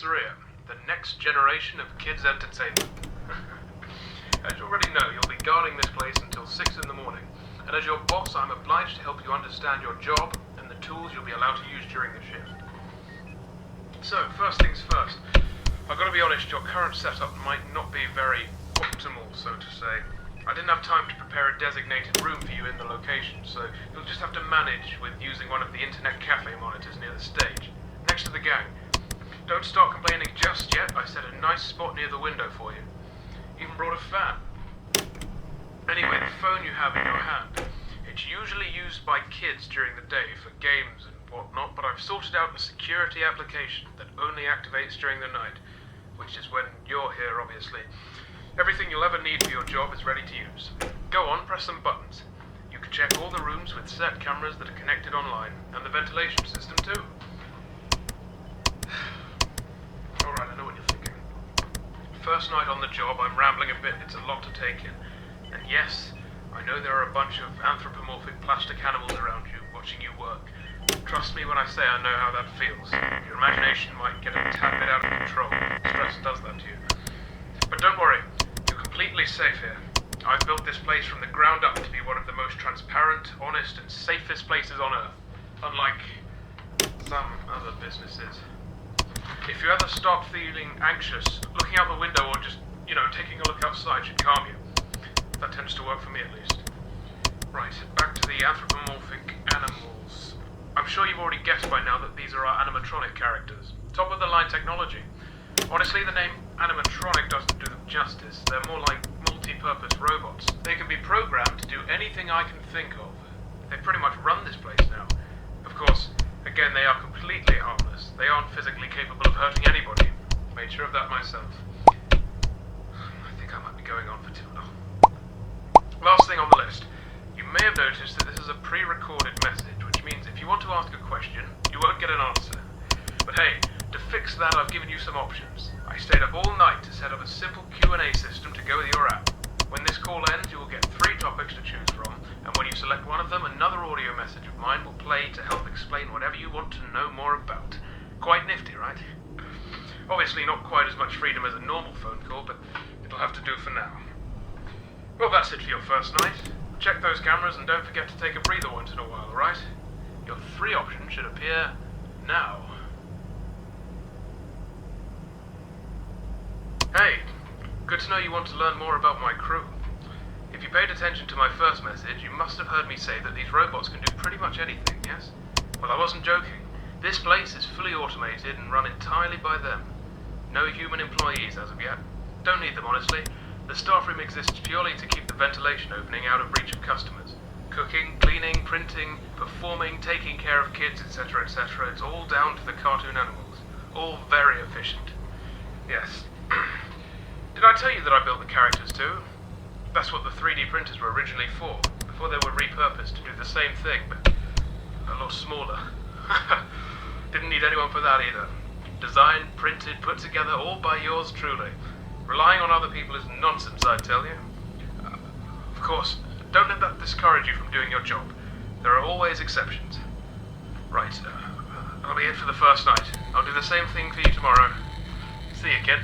pizzeria, the next generation of kids' entertainment. As you already know, you'll be guarding this place until 6 in the morning, and as your boss, I'm obliged to help you understand your job and the tools you'll be allowed to use during the shift. So, first things first, I've got to be honest, your current setup might not be very optimal, so to say. I didn't have time to prepare a designated room for you in the location, so you'll just have to manage with using one of the internet cafe monitors near the stage, next to the gang. Don't start complaining just yet, I set a nice spot near the window for you. Even brought a fan. Anyway, the phone you have in your hand, it's usually used by kids during the day for games and whatnot, but I've sorted out a security application that only activates during the night, which is when you're here, obviously. Everything you'll ever need for your job is ready to use. Go on, press some buttons. You can check all the rooms with set cameras that are connected online, and the ventilation system too. Alright, I know what you're thinking. First night on the job, I'm rambling a bit, it's a lot to take in. And yes, I know there are a bunch of anthropomorphic plastic animals around you, watching you work. Trust me when I say I know how that feels. Your imagination might get a tad bit out of control. Stress does that to you. But don't worry, you're completely safe here. I've built this place from the ground up to be one of the most transparent, honest, and safest places on Earth. Unlike some other businesses. If you ever start feeling anxious, looking out the window or just, taking a look outside should calm you. That tends to work for me at least. Right, back to the anthropomorphic animals. I'm sure you've already guessed by now that these are our animatronic characters. Top of the line technology. Honestly, the name animatronic doesn't do them justice. They're more like multi-purpose robots. They can be programmed to do anything I can think of. They pretty much run this place now. Of course, again, they are completely harmless. They aren't physically capable of hurting anybody. Made sure of that myself. I think I might be going on for too long. Last thing on the list. You may have noticed that this is a pre-recorded message, which means if you want to ask a question, you won't get an answer. But hey, to fix that, I've given you some options. I stayed up all night to set up a simple Q&A system to go with your app. When this call ends, you will get 3 topics to choose from, and when you select one of them, another audio message of mine will play to help explain whatever you want to know more about. Quite nifty, right? Obviously not quite as much freedom as a normal phone call, but it'll have to do for now. Well, that's it for your first night. Check those cameras and don't forget to take a breather once in a while, alright? Your 3 options should appear now. Hey, good to know you want to learn more about my crew. If you paid attention to my first message, you must have heard me say that these robots can do pretty much anything, yes? Well, I wasn't joking. This place is fully automated and run entirely by them. No human employees as of yet. Don't need them, honestly. The staff room exists purely to keep the ventilation opening out of reach of customers. Cooking, cleaning, printing, performing, taking care of kids, etc., etc. It's all down to the cartoon animals. All very efficient. Yes. Did I tell you that I built the characters too? That's what the 3D printers were originally for, before they were repurposed to do the same thing, but a lot smaller. Didn't need anyone for that either. Designed, printed, put together, all by yours truly. Relying on other people is nonsense, I tell you. Of course, don't let that discourage you from doing your job. There are always exceptions. Right, that'll be it for the first night. I'll do the same thing for you tomorrow. See you, kid.